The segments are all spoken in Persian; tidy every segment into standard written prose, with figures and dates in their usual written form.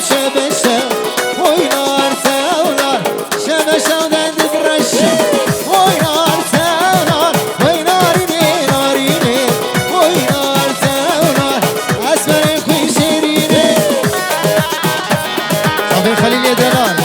شبشه وينار تونار شبشه ودند برشه وينار تونار ويناريني ناريني وينار تونار اسمر خوي شيريني صافي خليل يا دلال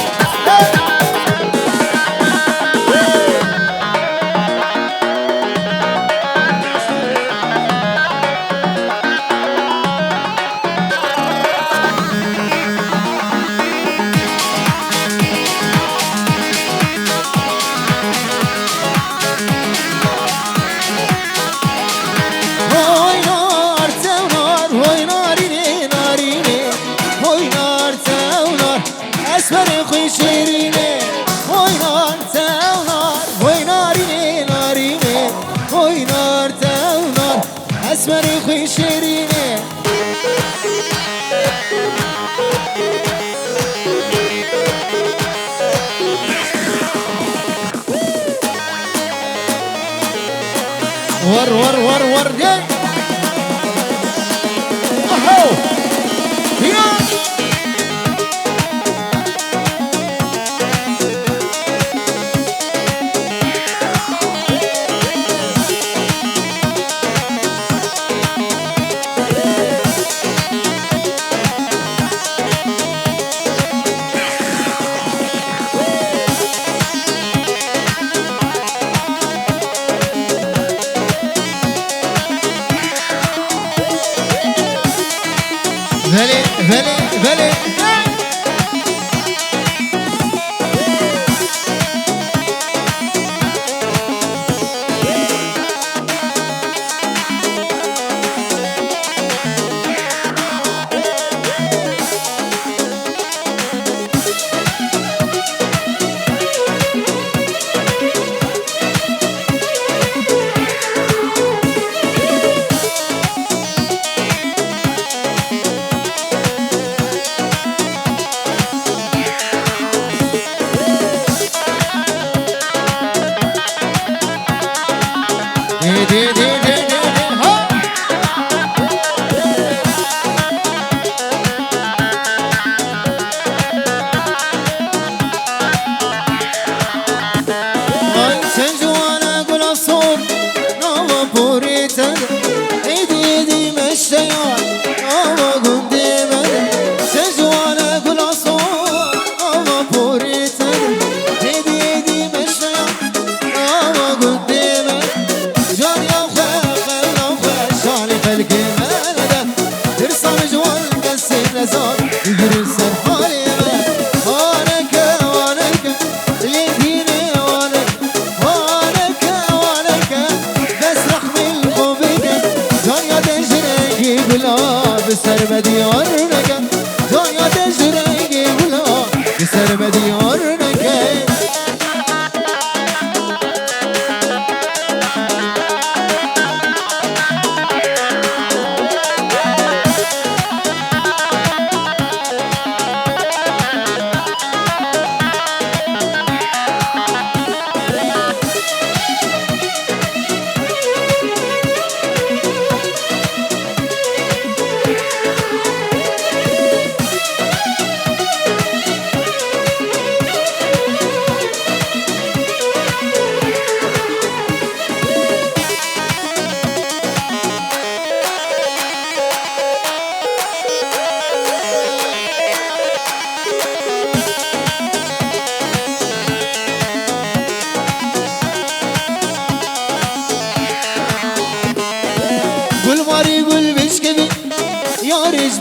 خوي شيريني وي نار تونار وي ناريني ناريني وي نار تونار اسمر خوي شيريني ور ور ور ور دي اهو يا Vele, vele, vele. بسر مديار نگه دنیا دشرنگی بلا بسر مديار نگه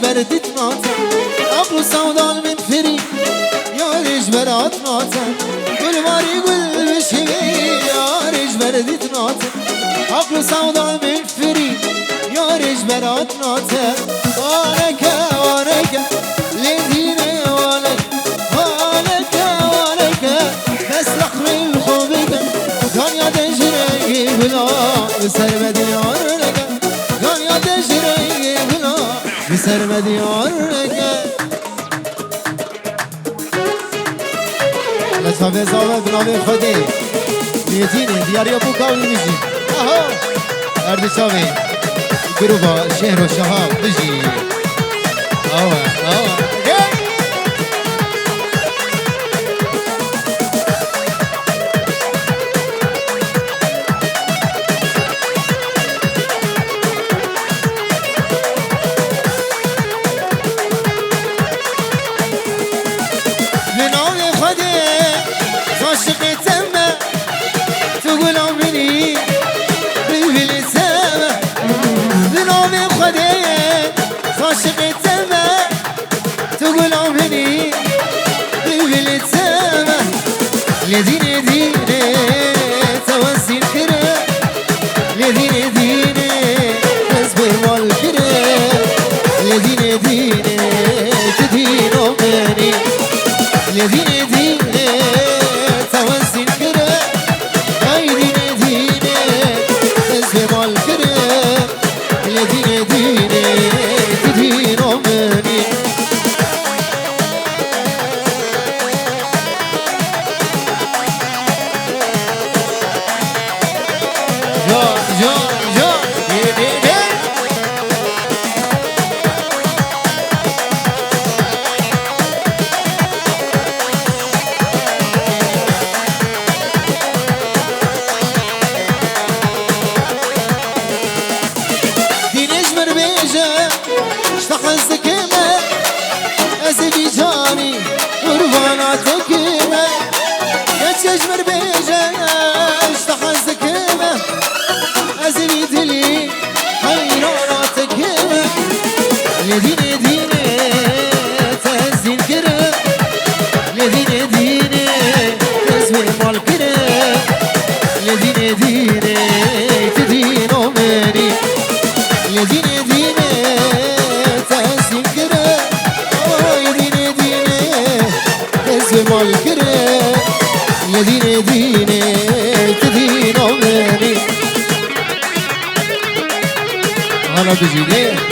بردت ناطن عقل سودان من فري يا ريش برات ناطن كل ما يقول بشهي يا ريش بردت ناطن عقل سودان من فري يا ريش برات ناطن وانك وانك لديني وانك وانك وانك بس لخمي الخوبك دنيا دجري بلا بسر مدينة دنيا دجري بلا بسر مديار نگه لطفه زاوه بنامه خودی نیتینه دیاری ابو کاوی میزی آها اردشاوی گروبا شهر و شهاب بجی آوه آوه ديني تدين مني جو ديني اشتحزك ما أزبي جاني قرباناتك ما يتجمر بيجا اشتحزك ما أزبي دلي حيراناتك ما لديني ديني تهزين كرم لديني ديني تزوي مال كرم لديني ديني تدين أمني لديني ديني تهزين كرم لديني ديني تزوي مال كرم لديني ديني تدين أمني أنا بجيني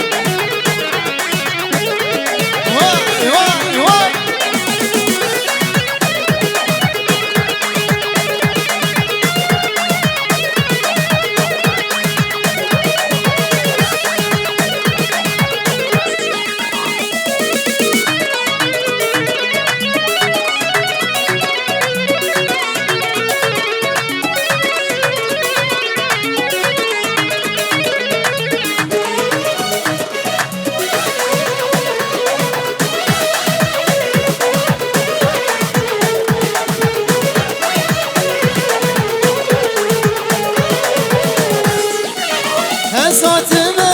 صوتنا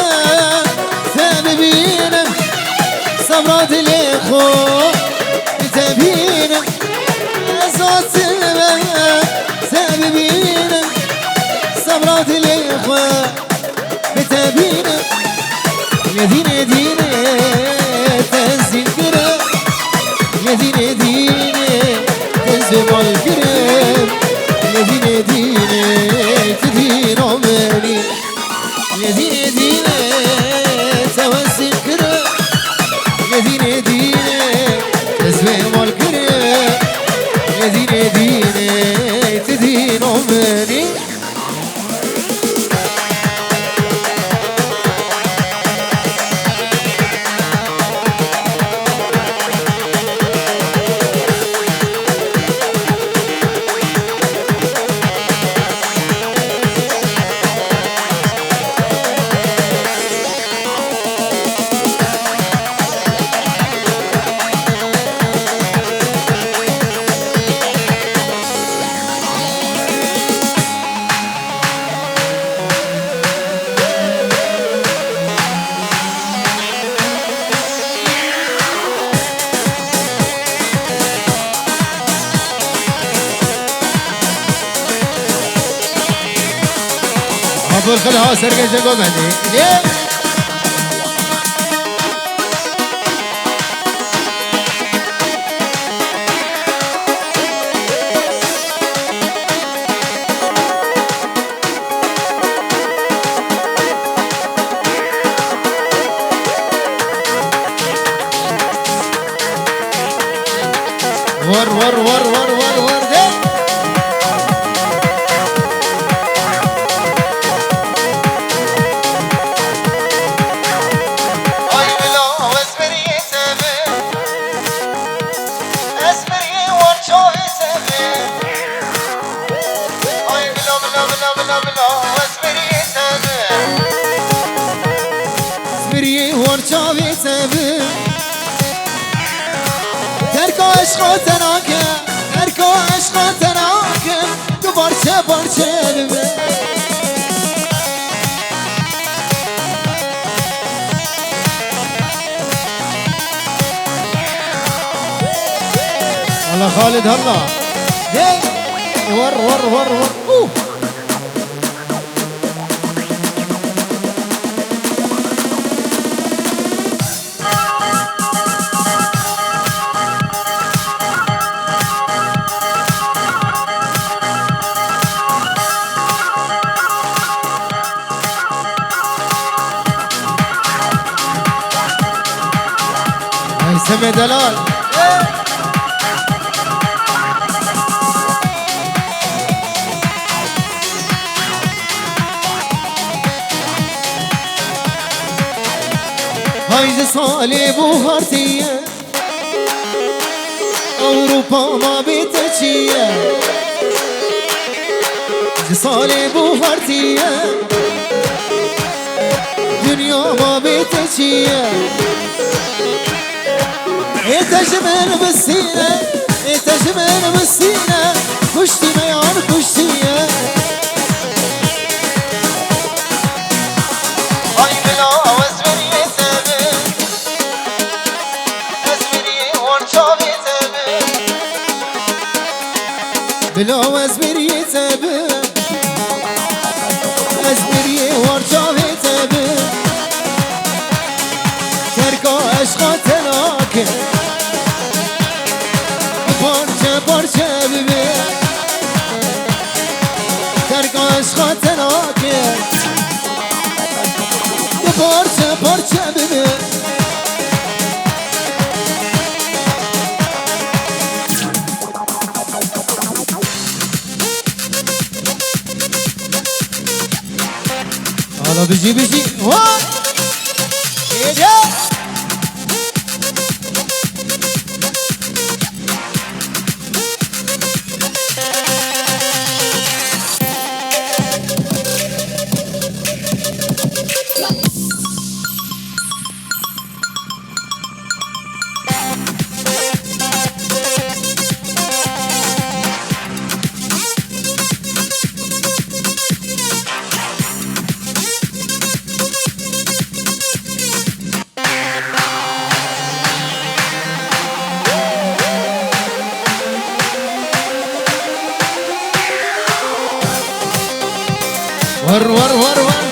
ثاببين صبرات الإخوة تبين صوتنا ثاببين صبرات الإخوة تبين الذين دين تنزل كرم الذين دين تنزل الكرم الذين دين تدين عمري الذين دين توسل كرم الذين دين تزويم الكرم الذين دين تدين عمري أبو الخلها سرقة جاكو مهدي ليه ور ور ور ور ور ور ده عشق تناکم هرکو عشق تناکم تو بارچه بارچه ببه الله خالد هلا ور ور ور ور سمي دلال هاي صالي بوهرتية أوروبا ما بتشية صالي بوهرتية دنيا ما بتشية تجمل بالسينة تجمل بالسينة كشتي ميان كشتية هاي بلا وزبري سابق أزبري ورشابي سابق بلا وزبري سابق أزبري ورشابي سابق تركا عشقا تلاكي parça parça bebe Terkaş hatenake parça parça bebe Ala bici bici vay Gece ور ور ور ور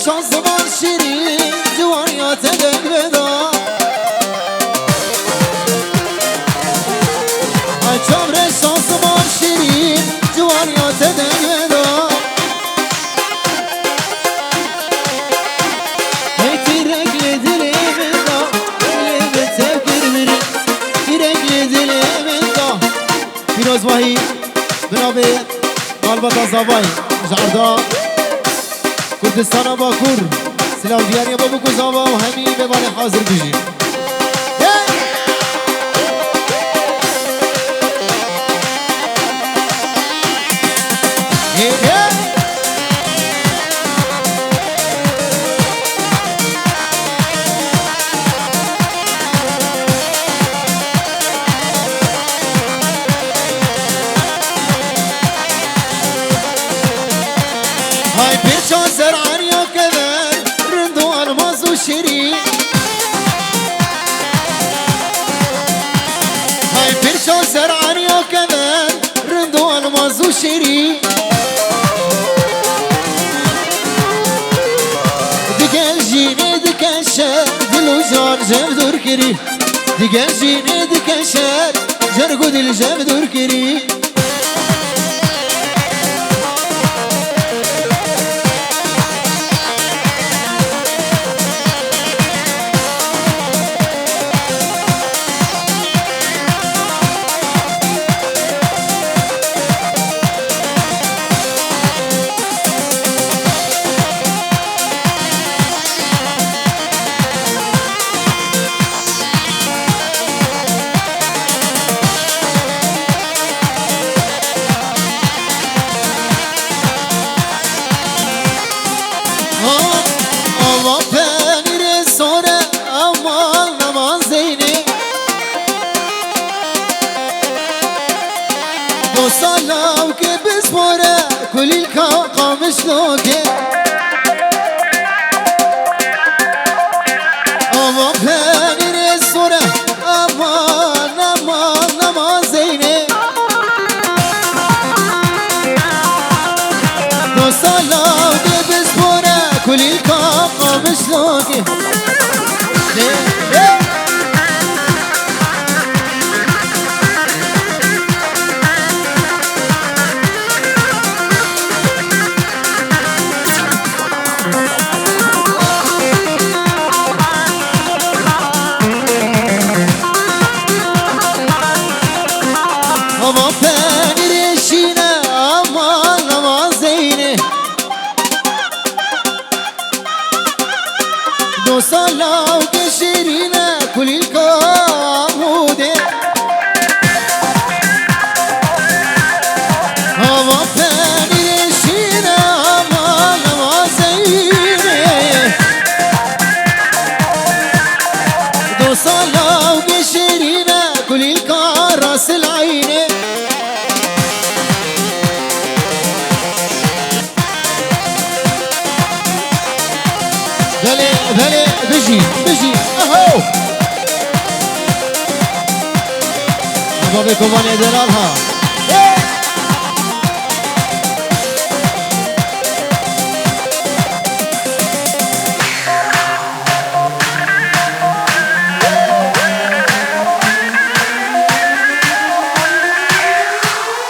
şansıman şirin civaniyata dönmeda Ay çamre şansıman şirin civaniyata dönmeda Hey tirekli dilimda Dilimi tevkir verin Tirekli dilimda Firoz vahiy Binabi Albata Zabay Jarda Kurdistana Bakur Silav diyariye babu kuzava و همین بباره حاضر بشی های پیچان زرعانیا کدر رندو الماس و شیرین های پیچان زرعانیا کدر رندو الماس و شیرین دیگر جینه دیگر شر دلو جان جم دور کری دیگر جینه دیگر شر جرگو دل جم دور کری دو سالا که بسپاره کلیل قامش لوکه اما پنیر سوره امان امان امان زینه دو سالا که بسپاره کلیل قامش لوکه اما پنیر شینه امان امان زینه دو سالا که شیرینه کلیل کاموده اما پنیر شینه امان امان زینه دو سالا که شیرینه کلیل کار راس العینه بله بله بجي بجي اهو مرحبا بكم وانا دلالها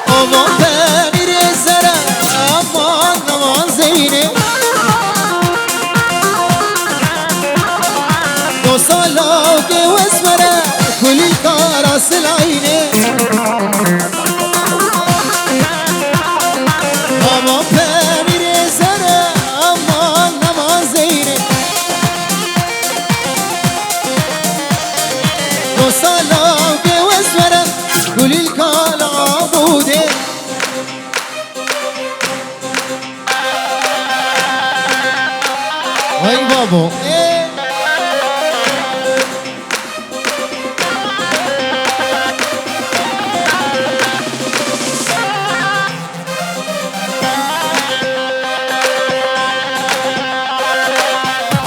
امان پنیر زره امان امان زینه دو سالا که واسمره کلیل کاراس العینه اما پنیر زره امان امان زینه دو سالا که واسمره کلیل کالا بوده وای بابا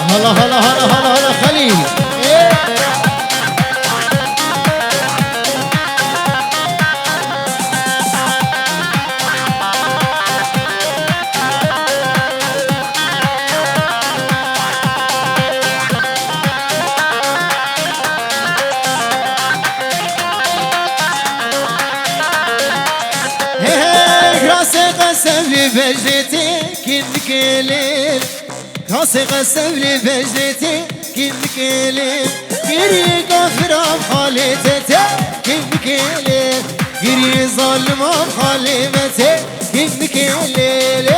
هلا هلا هلا هلا هلا خليل راسي قسم لي فجرتي كنك ليل راسي قسم لي فجرتي كنك ليل قري كفر بخالتتي كنك ليل قري ظلم بخالمتي كنك ليل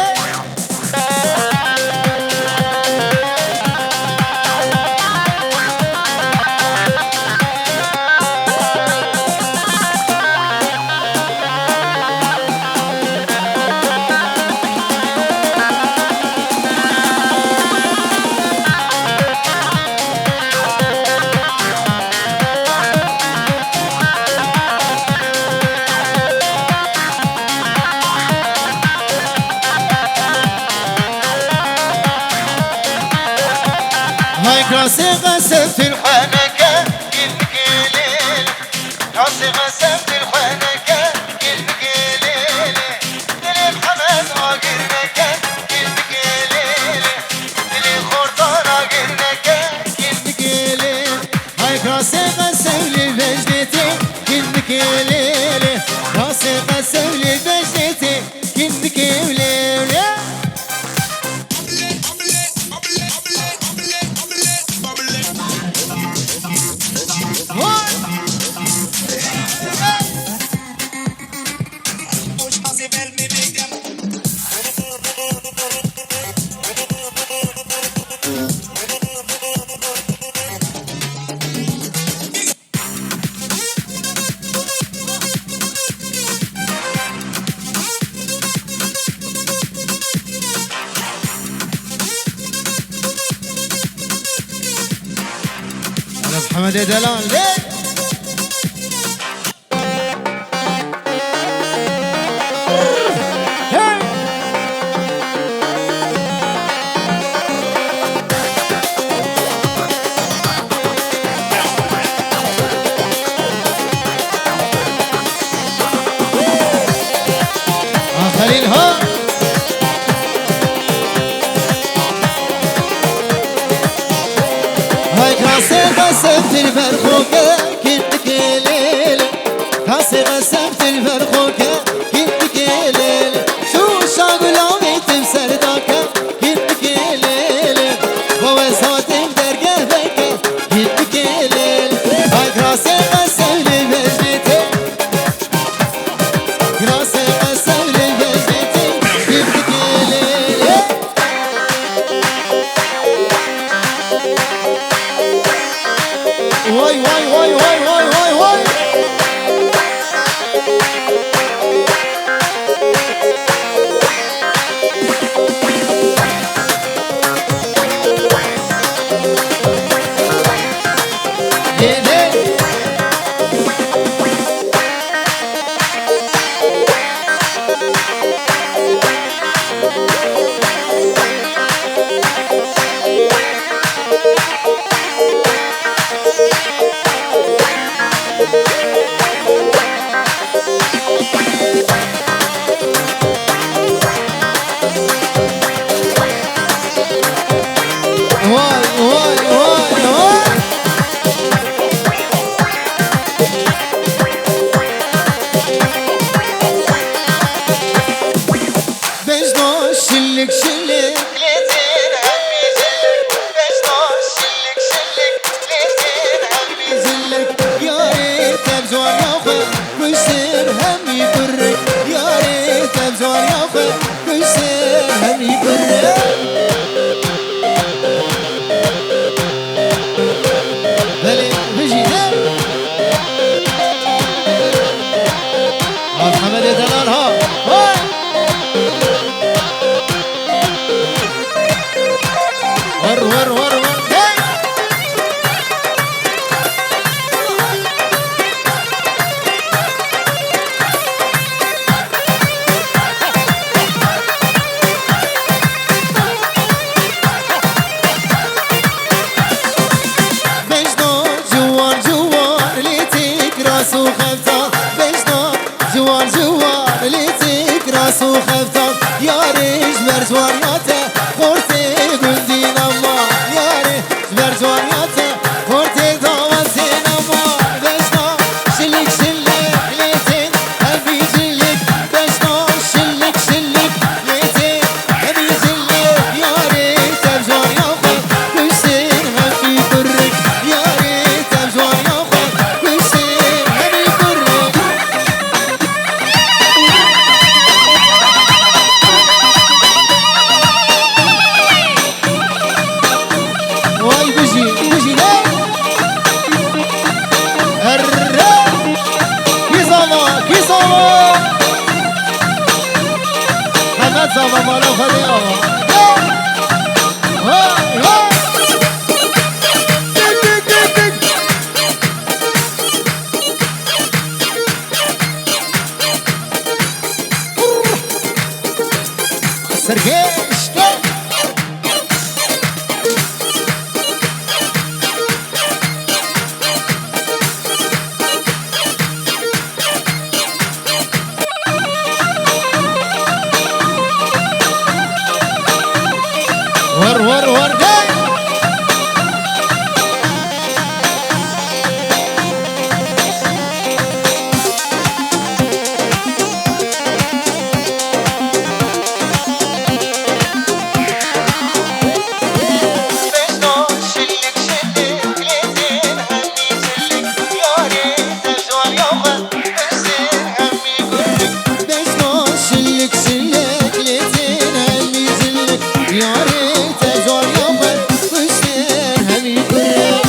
راسي غسلت الحنكة كلك ليل راسي غسلت الحنكة كلك ليل دلي الحمد عاقرنك كلك ليل دلي الخرطان عاقرنك كلك ليل هايك راسي غسل فجدتي كلك ليل راسي غسل فجدتي كلك ليل محمد دلال ليه خليلها هاي كاسي قسمت الفرخوكة كنت كليلة كاسي قسمت الفرخوكة كنت كليلة شو شاقل عميت بسرداكة كنت كليلة ووزهات بدرقة بكة كنت كليلة هاي كاسي قسم لبجنتي كاسي قسم لبجنتي كنت كليلة واي واي واي واي واي واي واي شلك شلك ليتين همي زلك بشطاش شلك شلك ليتين همي زلك يا ريت ابزوان ياخذ كل سير همي يفرك يا ريت ابزوان ياخذ كل سير همي يفرك بلي بيجي ده محمد دلال ها ور ور ور ور بجنا جوار جوار ليتك راس وخفتا بجنا جوار جوار ليتك راس وخفتا يا ريش مرزوانياته خورتي قندي نما يا ريش مرزوانياته خورتي داوتي نما بجنا شلك شلك ليتين هبي جلك بجنا شلك شلك ليتين هبي جلك يا ريت ابزوان ياخذ كل سين هبي يفرك يا ريت ابزوان ياخذ كل سين هبي يفرك واي بيجي بيجي ده هرّا كيزاما كيزاما حمد زاما مالا خدي آما هاي هاي دك دك دك دك سرقيش دك ور ور ور جاي بجنا شلك شلك ليتين همي زلك يا ريت ابزوان ياخذ كل سين همي يفرك بجنا شلك شلك ليتين همي زلك يا ريت ابزوان ياخذ كل سين همي يفرك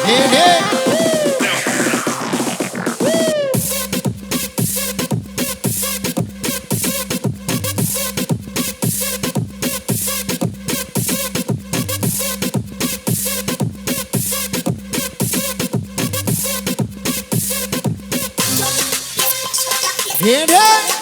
ليه ليه ليه ليه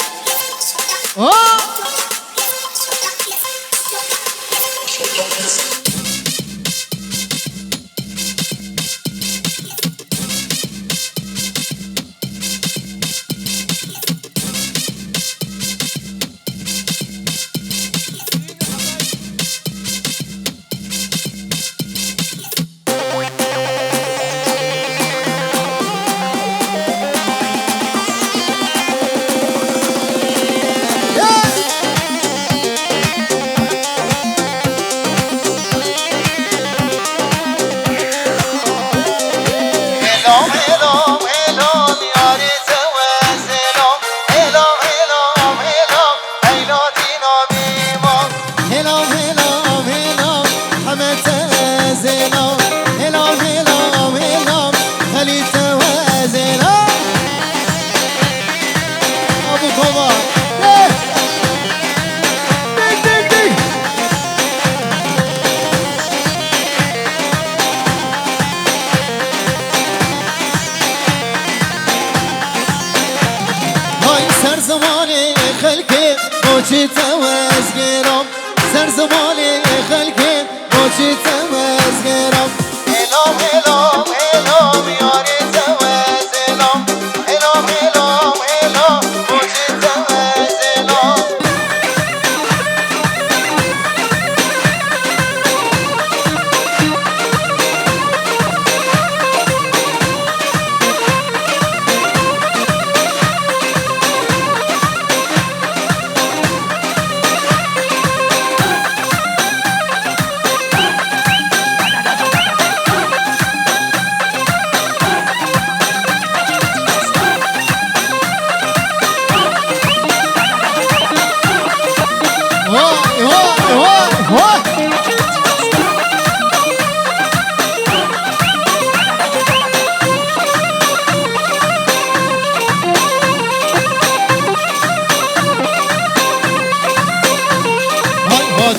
بوچی تواز گرام سر زمانی خلقی بوچی تواز گرام الام الام الام یاری تواز الام الام الام الام بوچی تواز الام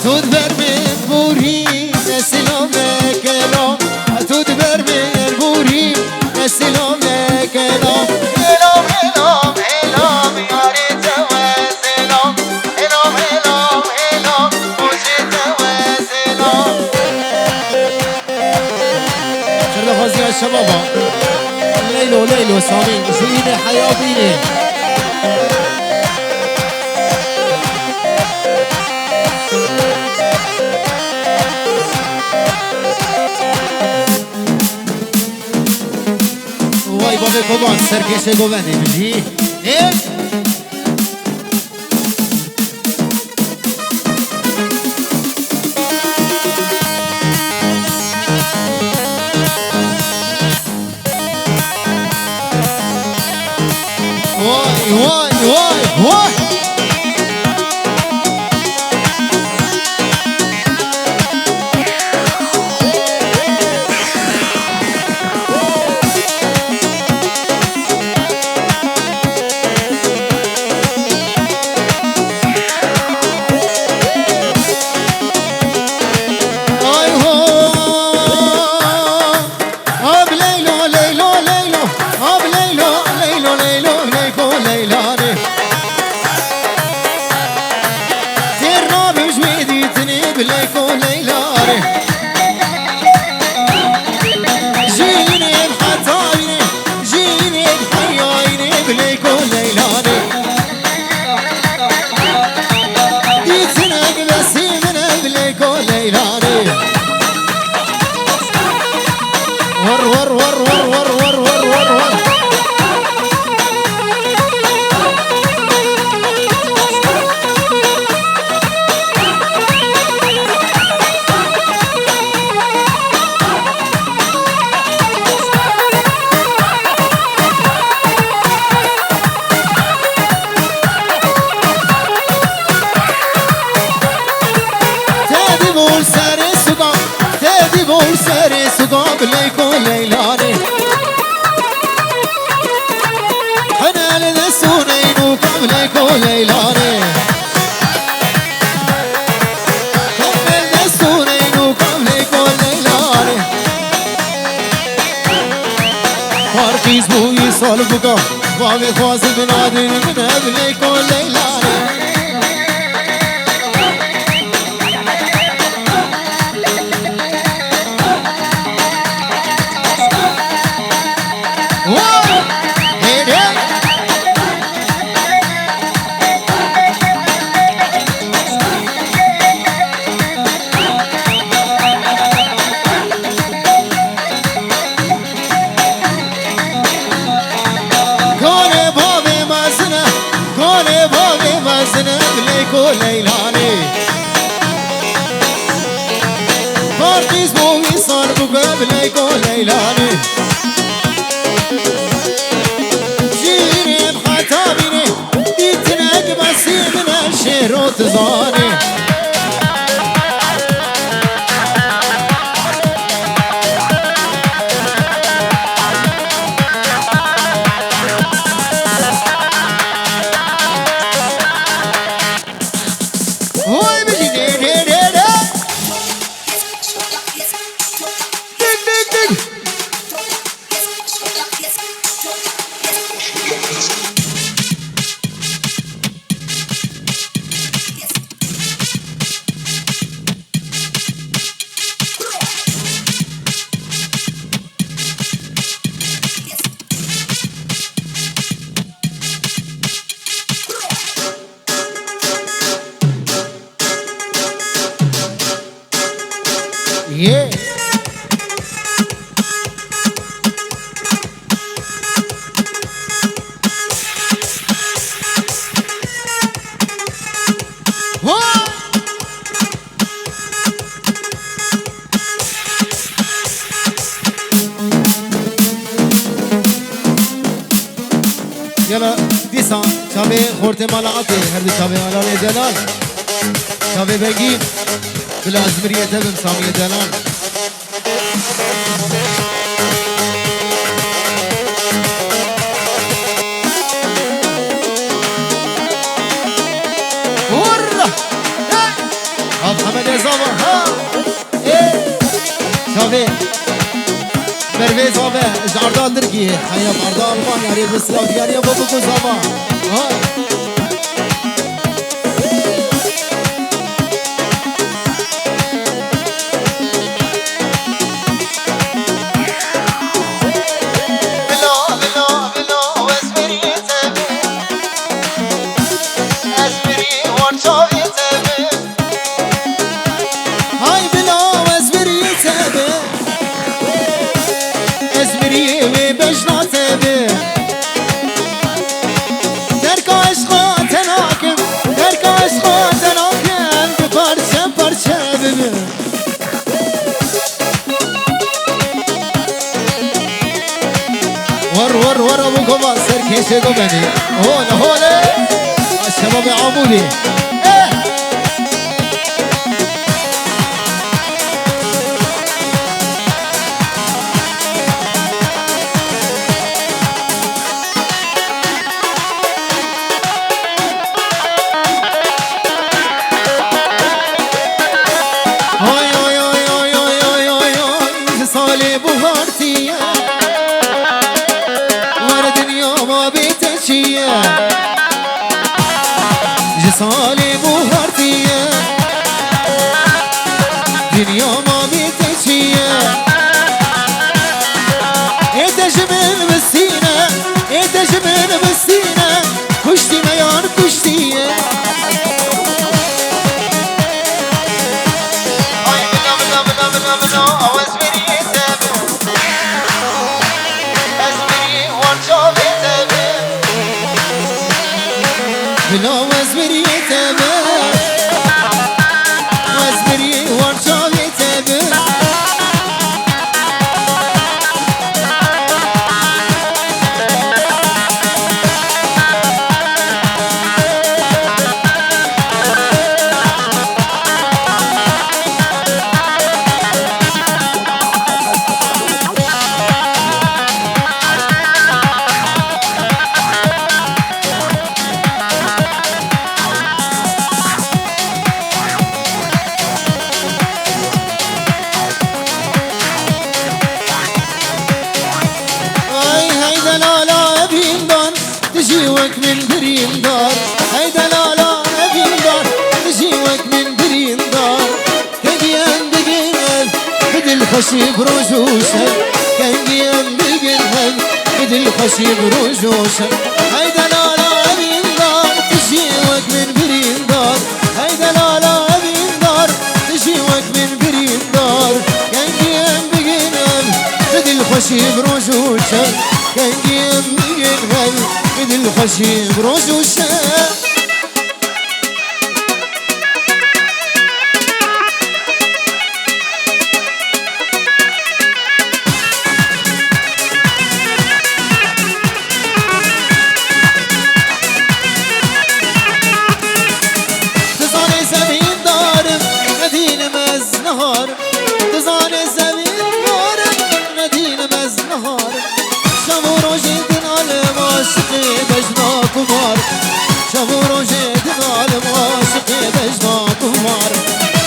تود بر من بوری نسلام کلام تود بر من بوری نسلام کلام الام الام الام یاری تواز الام الام الام الام بوچی تواز الام شرد فازی يا شبابا ليلو ليلو سامي زين حيابيني وای بابا کوبان سرکش گوونی بجی وای وای وای وای صالبك وابي خواص بنادي من قبلك والليلاني ليلاني فارتيز بوي صار بقبلك وليلاني جيني بخطابيني ديتنك بسي من الشهر وتزاني Yeah. Whoa. يلا ديسا شابي خورتي مالعاتي هردي شابي على جلال شابي بقي بالازمرية تبم سامي جلال ورا اب حمد زابا ها ايه شابي مروه زابه جاردان درگیه حیا مردان مان یاری بسلاو دیاری بابو کو زابا ها ور ابو كما سر كيشه قبني هون الشباب عمودي سالي بوهرتية دنيا ما بتشية اتجمل بالسينة اتجمل بالسينة كشتي ميان كشتية هاي بلا أوز بري تابع أزبري وانشوفي تابع بلا وزبري تجيوك من برين دار هيدا لا أبين دار تجيوك من برين دار كان بقينال بدل خشيب رجوشك كان بقينال بدل خشيب رجوشك هيدا لا أبين دار تجيوك من برين دار هيدا لا أبين دار تجيوك من برين دار كان بقينال بدل خشيب رجوشك كان بقينال بدل خشيب رجوشك تزاني زمين دارم ندين مزنهار تزاني زمين دارم ندين مزنهار شمو روجي عاشقي بجنا كمار شافوا روجيت العالم عاشقي بجنا كمار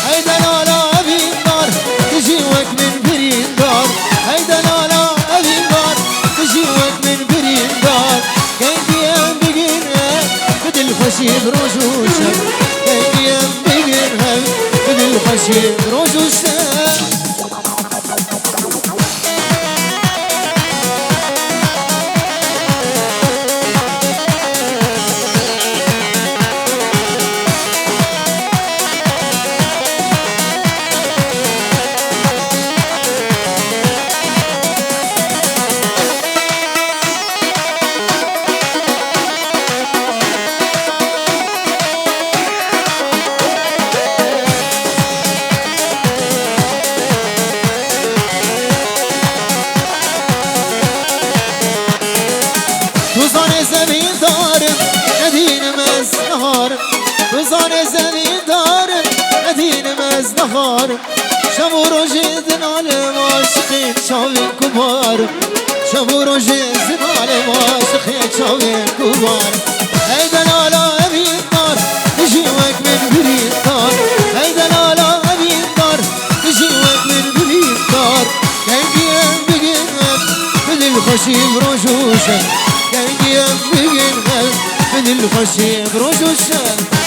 هيدا لا أبي نار تجيوك من برين دار هيدا لا أبي نار تجيوك من برين دار كان ديام بقينها بدل خشيب رجوشك كان ديام بقينها بدل خشيب رجوشك ندینم از نهارم روزان زمین دارم ندینم از نهارم شب و روز دنالم عاشقی چاوین کبارم شب و روز دنالم عاشقی چاوین کبارم ای دلالا امین دار نجیوک من برید دار ای دلالا امین دار نجیوک من برید دار گنگیم بگیرم بدل خوشیم روشوشم گنگیم بگیرم بدل خوشیم روشوشم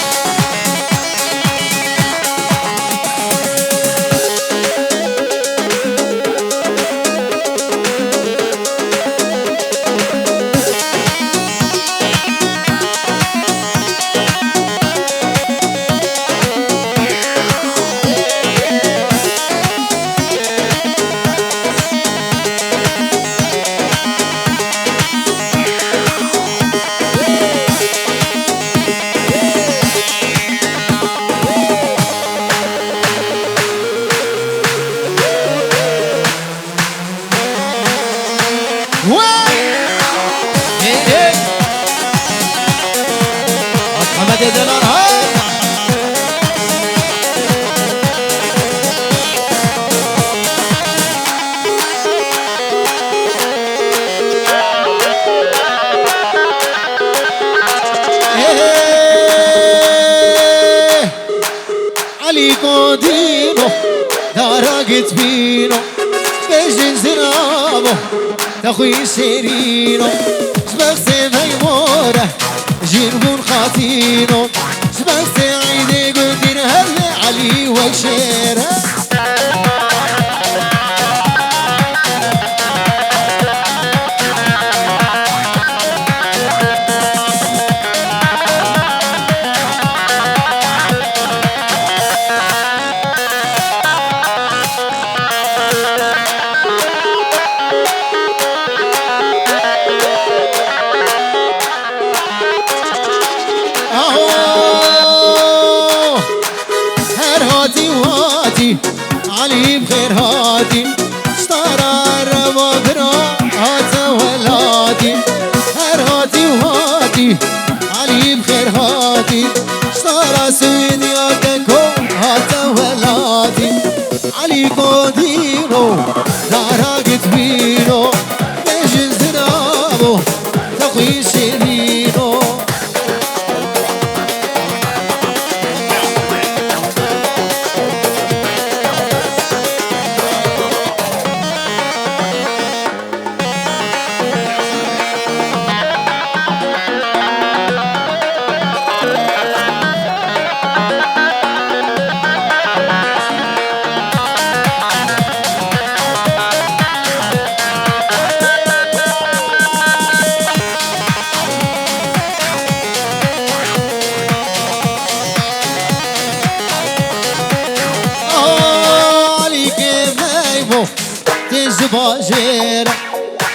عليكو دينو دارقت بينو بجن زنابو تخوي سيرينو شبغسي ميمورة جنبون خاطينو شبغسي عيدي قدر هلا علي وشيره علي بخير هادي اشترى الربابرا هات ولادي هر هادي وهادي علي بخير هادي اشترى سويد يا كوكو هات ولادي علي كودينو دارقت بينو بجن زنابو تقوي سيرينو باجيرة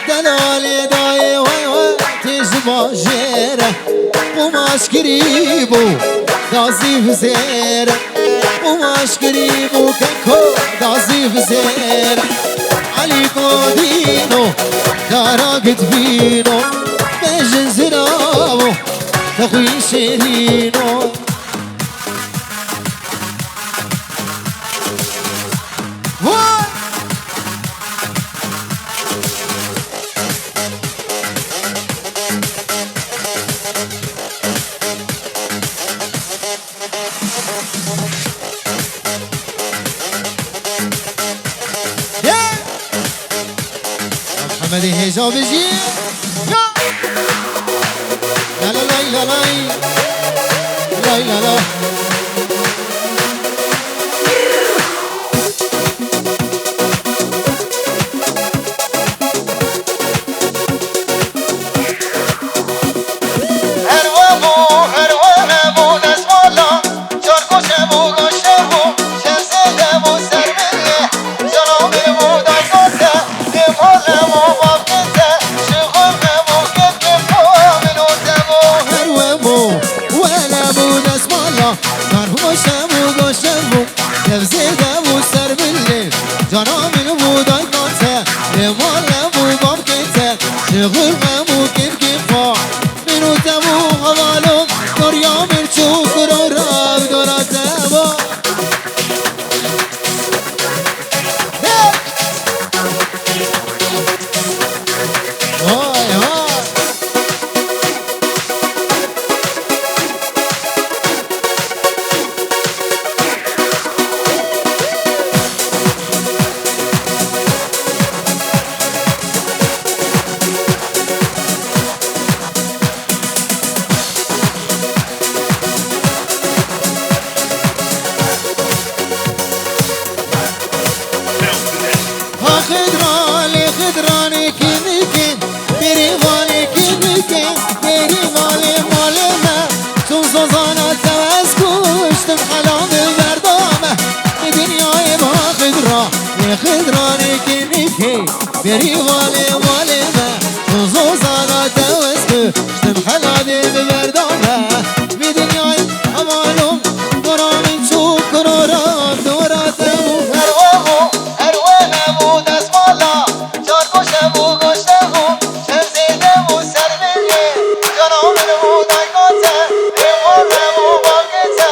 دلالي داي وي تيز باجيرة وماش قريبو دازي بزيرة وماش قريبو كنكو دازي بزيرة عليكو دينو دارقت بينو بجن زنابو تخوي شيرينو محمد حجاب جي لا لا لا لا لا لا لا شغل غمو كيف كيف منو تبو غوالو بری والی والی ما روزو زانا توسکو شتم خلادی ببردامه بی دنیای امالم برامین چوب کنارم دوراتمو هروانمو دست مالا چار کشتمو گشتمو شمزیدمو سر بریه جنامنمو دنگاته ایمانمو باگته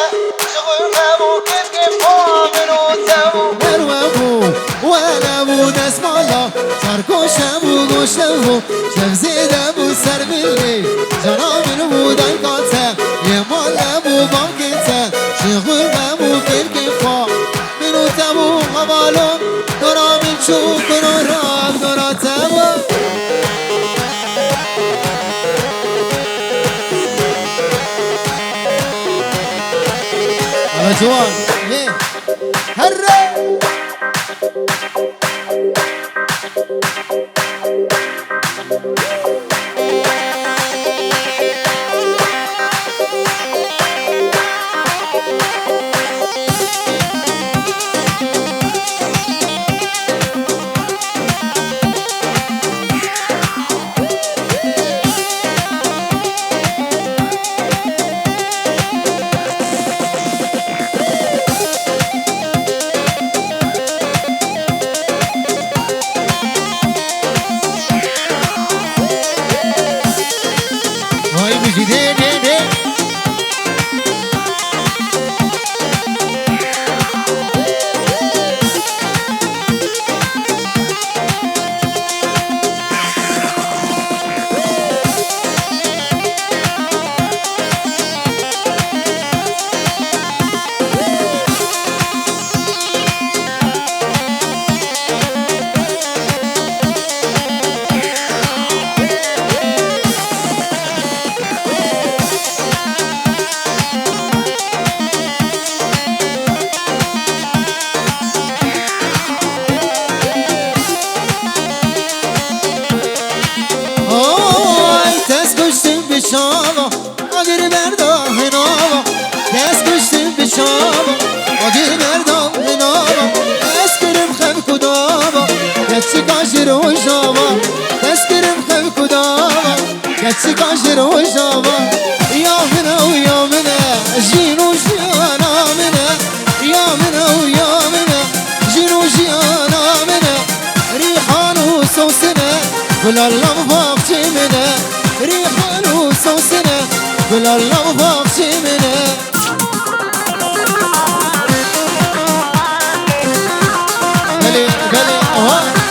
شغلمو کف کف پامنو تمو هروانمو دست مالا چار کشتمو گشتمو شمزیدمو سر بریه جنامنمو دنگاته ایمانمو باگته شغلمو کف کف پامنو تمو قبالم دارم چو کنارم دارتم جوان هره شاوا آدر مردا هناوا دست کشتیم به شاوا آدر مردا هناوا دست کرم خم کداوا کسی کاشر و شاوا دست کرم خم کداوا کسی کاشر و شاوا یا منه و یا منه جین و جیانا منه یا منه و یا منه جین و جیانا منه ریحان و سوسنه گل الله باقچه منه ریحان و سوسنه گل الله باقچه منه بله بله آها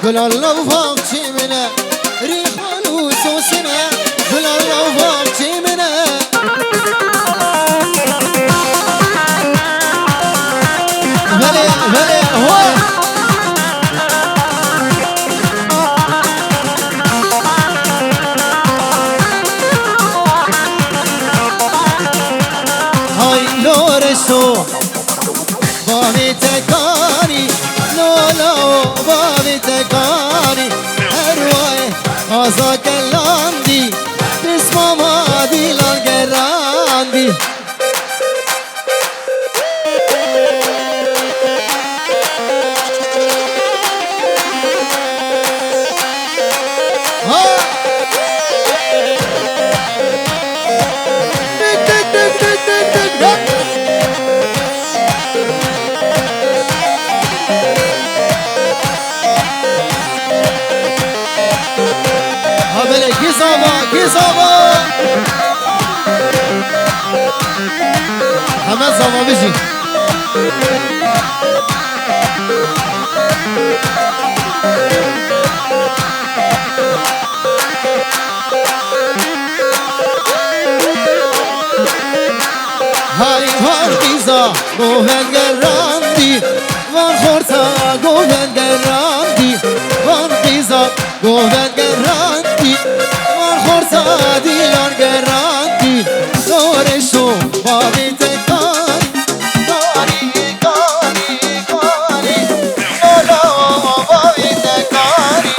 گل الله باقچه منه ریحان و سوسنه گل الله باقچه منه بله بله هو های لورسو بامی تکانی لولا بامی تکانی هروای آزا کلاندی بسم ما دیلان گراندی گیزاوا همه زاوا بشین گوهن گراندی وان خورتا گوهن گراندی وان قیزا گوهن گراندی وان خورتا دیلان گراندی دورشو باقی تکان کاری کاری کاری نولا باقی تکاری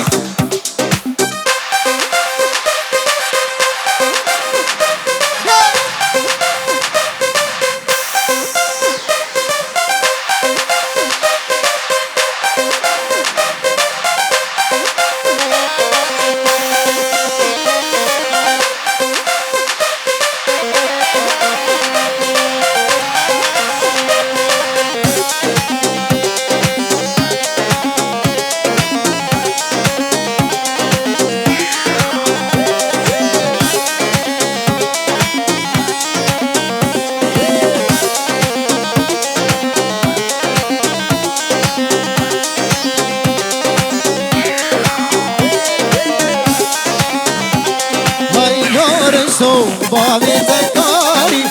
so bavi tekari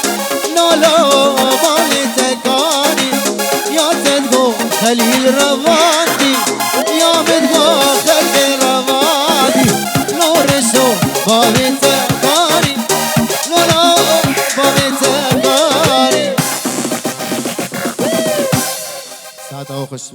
nolo bavi tekari ya tedgo khalil ravandi ya bedgo khalil ravandi nore so bavi tekari nolo bavi tekari saat خوش